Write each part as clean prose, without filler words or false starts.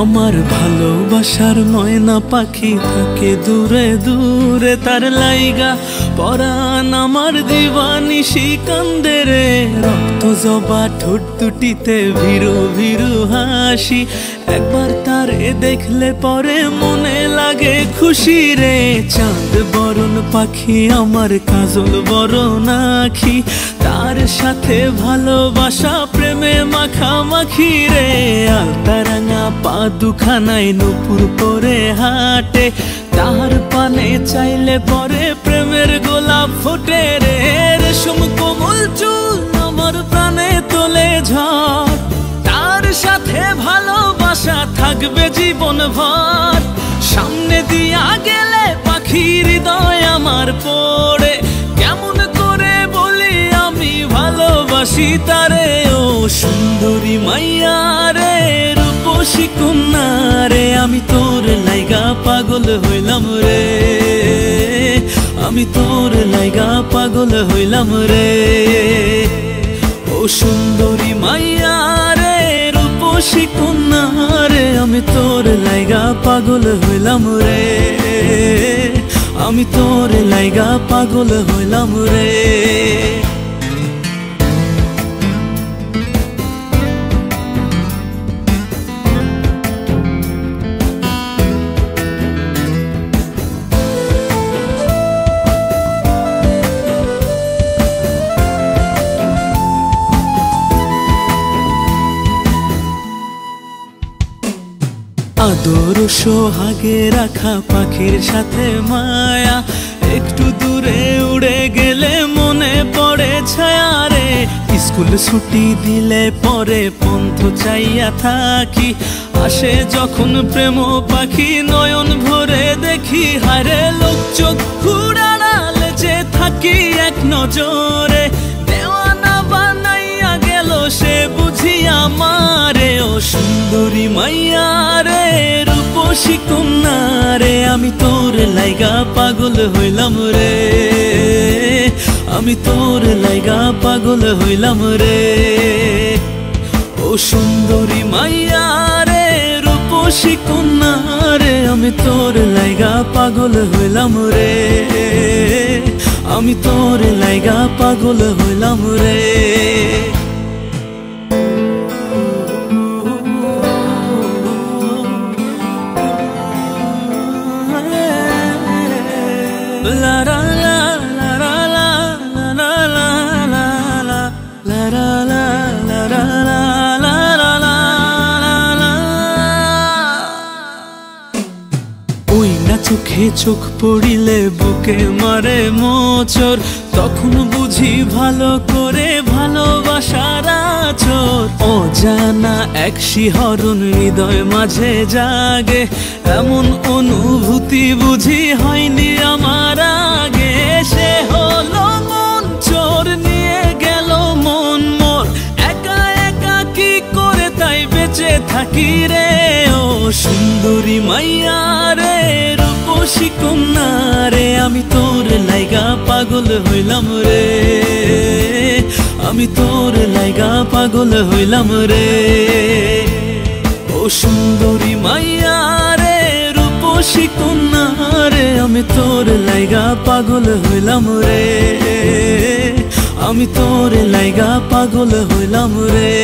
আমার ভালোবাসার ময়না পাখি থাকে দূরে দূরে, তার লাইগা পরাণ আমার দিবানিশি কান্দে রে। রক্ত জবা ঠোঁট দুটিতে ভিরু ভিরু হাসি, একবার তারে দেখলে পরে মনে লাগে খুশি রে। চাঁদ বরণ পাখি আমার কাজল বরণ আখি, তার সাথে ভালোবাসা প্রেমে মাখামাখি রে। আলতারাঙা পা দুখানায় নুপুর পরে হাঁটে, তার পানে চাইলে পরে প্রেমের গোলাপ ফোটে রে। রেশম কোমল চুল আমার প্রাণে তোলে ঝড়, তার সাথে ভালোবাসা থাকবে জীবন ভর। সামনে দিয়া গেলে পাখি হৃদয় আমার পড়ে, কেমন করে বলি আমি ভালোবাসি তারে। ও সুন্দরী মাইয়া রে, রূপসী কন্যা রে, আমি তোর লাইগা পাগল হইলাম রে, আমি তোর লাইগা পাগল হইলাম রে। ও সুন্দরী মাইয়া রে, রূপসী কন্যা রে, আমি তোর লাইগা পাগল হইলাম রে, আমি তোর লাইগা পাগল হইলাম রে। আদর সোহাগে রাখা পাখির সাথে মায়া, একটু দূরে উড়ে গেলে মনে পড়ে ছায়া রে। স্কুল ছুটি দিলে পরে পন্থ চাইয়া থাকি, আসে যখন প্রেম পাখি নয়ন ভরে দেখি। হারে লোক চোখ ঘুরালে যে থাকি এক নজরে, দেওয়ানা বানাইয়া গেল সে বুঝি আমারে। ও সুন্দরী মাইয়া রে, রূপসী কন্যা রে, আমি তোর লাইগা পাগল হইলাম রে, আমি তোর লাইগা পাগল হইলাম রে। ও সুন্দরী মাইয়া রে, রূপসী কন্যা রে, আমি তোর লাইগা পাগল হইলাম রে, আমি তোর লাইগা পাগল হইলাম রে। La la la la la la la la la la la la la la la la la la. ওই না চোখে চোখ পড়িলে বুকে মারে মোচড়, তখন বুঝি ভালো করে ভালোবাসার আচর। অজানা এক শিহরণ হৃদয় মাঝে জাগে, এমন অনুভূতি বুঝি হয়নি আমার আগে। সে হলো মন চোর, নিয়ে গেল মন মোর, একা একা কি করে তাই বেঁচে থাকি রে। ও সুন্দরী মাইয়া রে, রূপসী কন্যা রে, আমি তোর লাইগা পাগল হইলাম রে, আমি তোর লাইগা পাগল হইলাম রে। ও সুন্দরী মাইয়া রে, রূপসী কন্যা রে, আমি তোর লাইগা পাগল হইলাম রে, আমি তোর লাইগা পাগল হইলাম রে।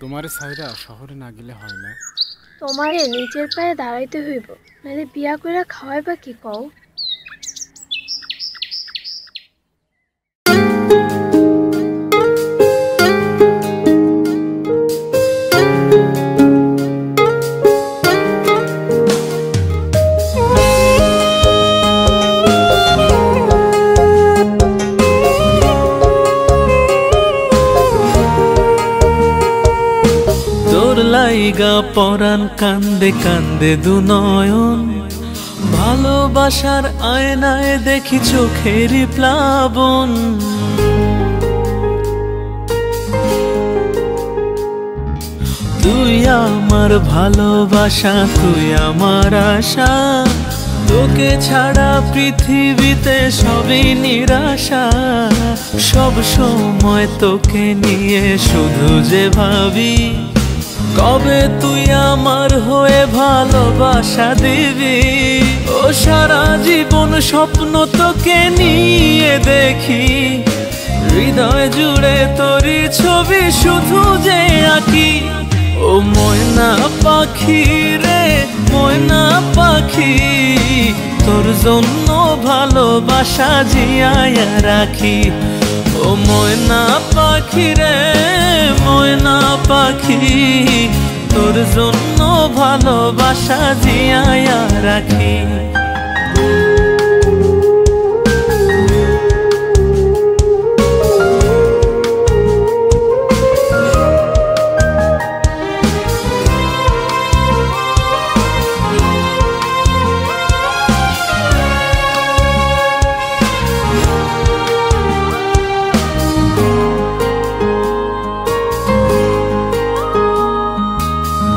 তোমারে সাইরা শহরে না গেলে হয় না? তোমারে নিজের পায়ে দাঁড়াইতে হইব, নাহলে বিয়া কইরা খাওয়াইবা কি কও? লাইগা পরাণ কান্দে কান্দে দু নয়ন, ভালোবাসার আয়নায় দেখি চোখেরই প্লাবন, তুই আমার ভালোবাসা, তুই আমার আশা, তোকে ছাড়া পৃথিবীতে সবই নিরাশা। সব সময় তোকে নিয়ে শুধু যে ভাবি, কবে তুই আমার হয়ে ভালোবাসা দিবি। ও সারা জীবন স্বপ্ন তোকে নিয়ে দেখি, হৃদয় জুড়ে তোরই ছবি শুধু যে আঁকি। ও ময়না পাখি রে ময়না পাখি, তোর জন্য ভালোবাসা জিয়ায়া রাখি। ও ময়না পাখি রে ময়না পাখি, তোর জন্য ভালোবাসা জিয়ায়া রাখি।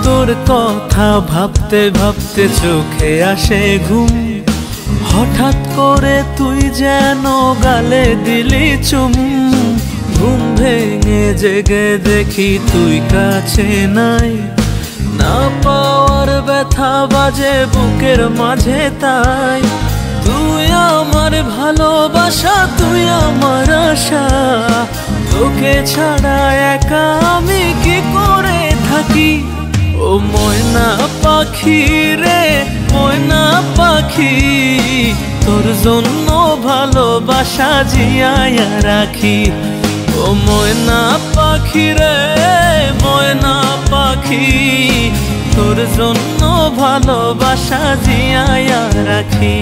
তোর কথা ভাবতে ভাবতে চোখে আসে ঘুম, হঠাৎ করে তুই যেন গালে দিলি চুম। ঘুম ভেঙে জেগে দেখি তুই কাছে নাই, না পাওয়ার ব্যথা বাজে বুকের মাঝে তাই। তুই আমার ভালোবাসা, তুই আমার আশা, তোকে ছাড়া একা আমি কি করে থাকি। ও ময়না পাখি রে ময়না পাখি, তোর জন্য ভালোবাসা জিয়ায়া রাখি। ও ময়না পাখি রে ময়না পাখি, তোর জন্য ভালোবাসা জিয়ায়া রাখি।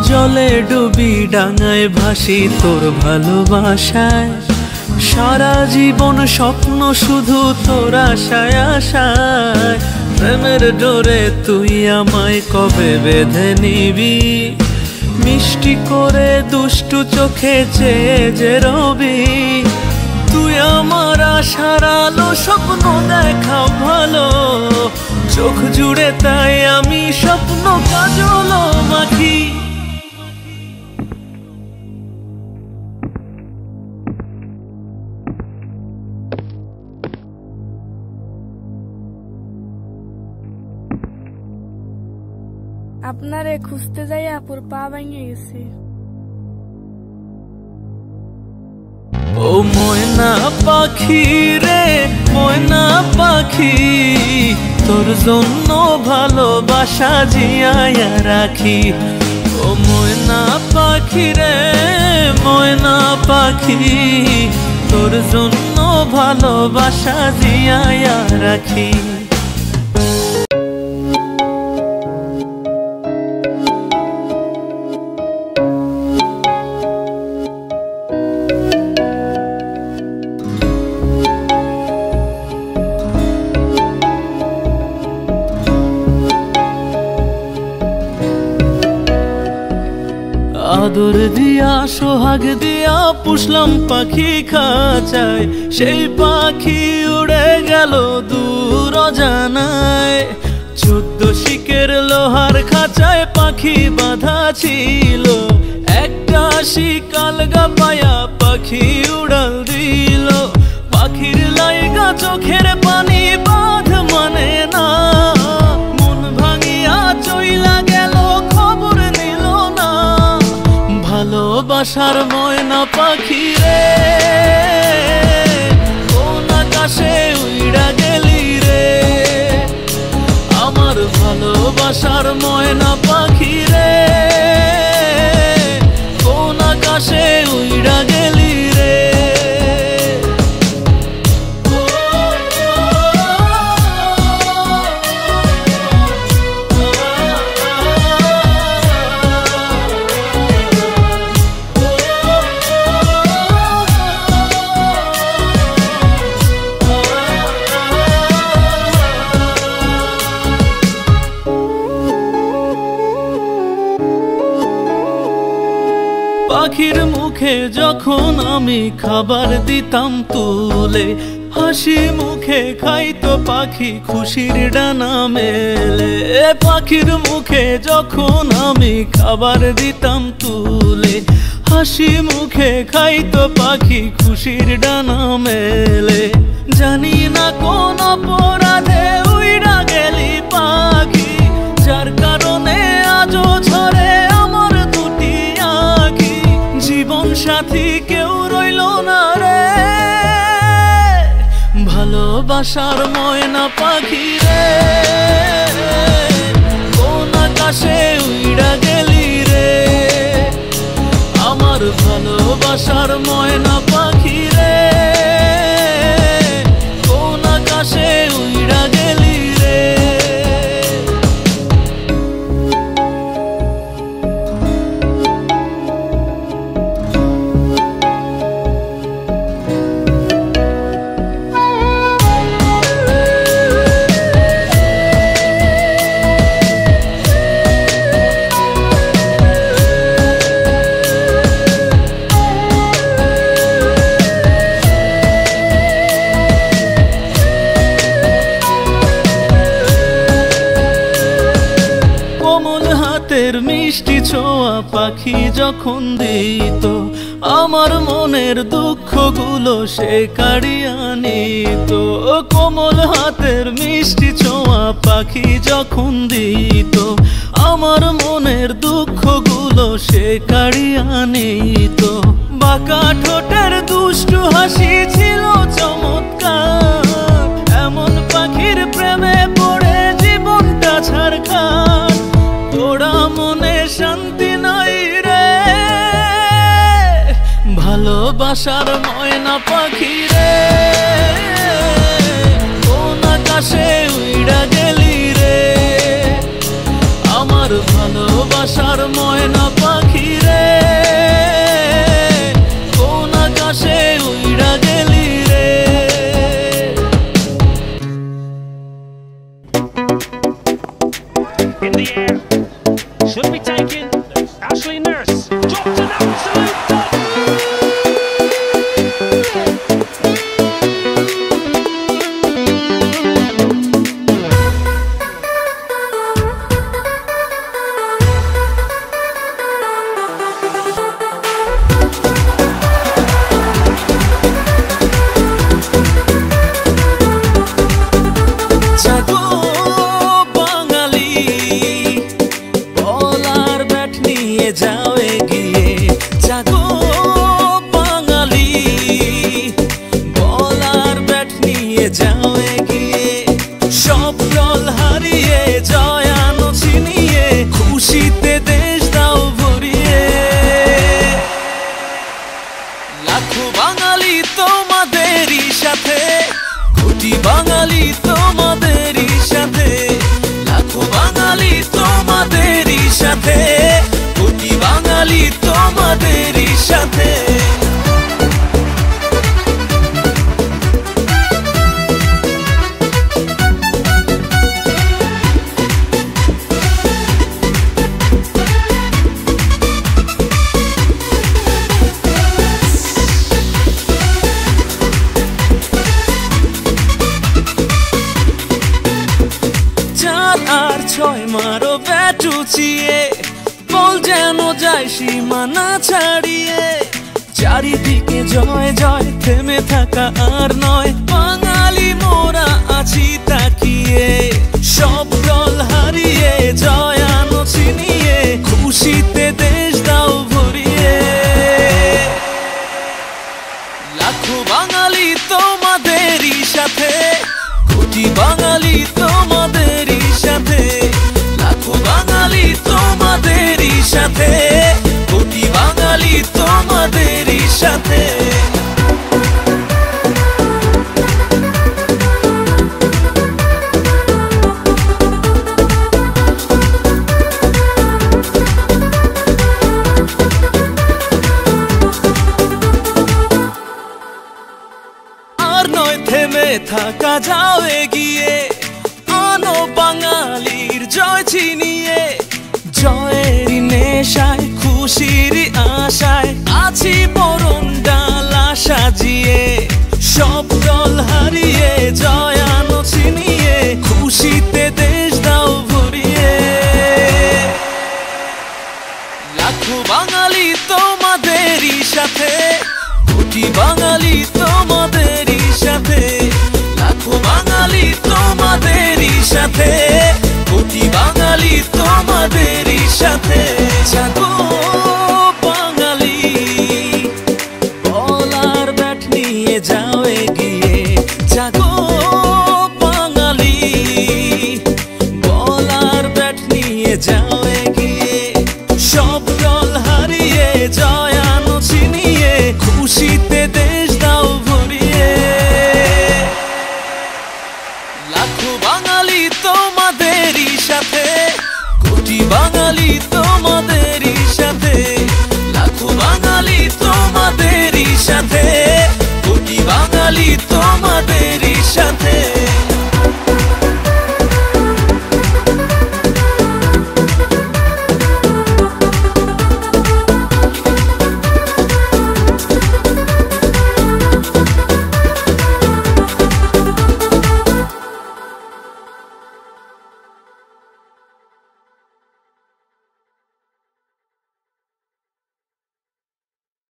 জলে ডুবি ডাঙায় ভাসি তোর ভালোবাসায়, সারা জীবন স্বপ্ন শুধু তোর আশায় আশায়। প্রেমের ডোরে তুই আমায় কবে বেঁধে নিবি, মিষ্টি করে দুষ্টু চোখে চেয়ে যে রবি। তুই আমার আশার আলো, স্বপ্ন দেখাও ভালো, চোখ জুড়ে তাই আমি স্বপ্ন কাজল মাখি। আপনারে খুঁজতে যাই আপুর পা ভেঙে গেছে। ও ময়না পাখি রে ময়না পাখি, তোর জন্য ভালোবাসা জিয়ায়া রাখি। ও ময়না পাখি রে ময়না পাখি, তোর জন্য ভালোবাসা জিয়ায়া রাখি। আদর দিয়া সোহাগ দিয়া পুষলাম পাখি খাঁচায়, সেই পাখি উড়ে গেল দূর অজানায়। 14 শিকের লোহার খাঁচায় পাখি বাঁধা ছিল, একটা শিক আলগা পায়া পাখি উড়াল দিল। পাখির লাইগা চোখের পানি বাঁধ মানে না, মন ভাঙিয়া চইলা গেল খবর নিল না। ভালোবাসার ময়না পাখি রে কোন আকাশে উইড়া গেলি রে, আমার ভালোবাসার ময়না পাখি রে কোন আকাশে উইড়া গেলি। পাখির মুখে যখন আমি খাবার দিতাম তুলে, হাসি মুখে খাইতো পাখি খুশির ডানা মেলে। পাখির মুখে যখন আমি খাবার দিতাম তুলে, হাসি মুখে খাইতো পাখি খুশির ডানা মেলে। জানি না কোন অপরাধে উইড়া গেলি পাখি, যার কারণে আজও ঝরে আমার দুটি আঁখি। জীবন সাথী কেউ রইল না রে, ভালোবাসার ময়না পাখি রে। কোন আকাশে উইড়া গেলি রে, আমার ভালোবাসার ময়না পাখি রে। কোন আকাশে উইড়া গেলি রে। মিষ্টি ছোঁয়া পাখি যখন দিত, আমার মনের দুঃখগুলো সে কাড়িয়া নিত। কোমল হাতের মিষ্টি ছোঁয়া পাখি যখন দিত, আমার মনের দুঃখগুলো সে কাড়িয়া নিত। বাঁকা ঠোঁটের দুষ্টু হাসি ছিল চমৎকার, এমন পাখির প্রেমে পড়ে জীবনটা ছাড়খার। তোরা মনে শান্তি নাই রে, ভালোবাসার ময়না পাখি রে। কোন আকাশে উইড়া গেলি রে, আমার ভালোবাসার ময়না পাখি রে। কোন আকাশে উইড়া গেলি রে। In the air should be taken. Ashley Nurse dropped an absolute dot. বাঙালি তোমাদেরই সাথে, লাখো বাঙালি তোমাদেরই সাথে, কোটি বাঙালি তোমাদেরই সাথে। আর ছয় মারো ব্যাটুচিয়ে, বল যেন যায় সীমানা ছাড়িয়ে। চারিদিকে জয় জয় থেমে থাকা আর নয়, বাঙালি মোরা আছি তাকিয়ে। সব দল হারিয়ে জয় আনো ছিনিয়ে, খুশিতে দেশ দাও ভরিয়ে। লাখো বাঙালি তোমাদেরই সাথে, কোটি বাঙালি তোমাদেরই সাথে, লাখো বাঙালি তোমাদেরই সাথে, কোটি বাঙালি তোমাদেরই সাথে। আর নয় থেমে থাকা, যাও এগিয়ে আনো বাঙালির জয় ছিনিয়ে। জয়ের নেশায় খুশির আশা আশায় আছি বরণ ডালা সাজিয়ে, সব দল হারিয়ে জয় আনো ছিনিয়ে, খুশিতে দেশ দাও ভরিয়ে। লাখো বাঙালি তোমাদেরই সাথে, কোটি বাঙালি তোমাদেরই সাথে, লাখো বাঙালি তোমাদেরই সাথে, কোটি বাঙালি তোমাদেরই সাথে। জাগো বাঙালি, বলার ব্যাট নিয়ে যাও এগিয়ে, জাগো বাঙালি, বলার ব্যাট নিয়ে যাও এগিয়ে, সব দল হারিয়ে জয় আনো ছিনিয়ে, খুশিতে দেশ দাও ভরিয়ে। লাখো বাঙালি তোমাদেরই সাথে, কোটি বাঙালি তো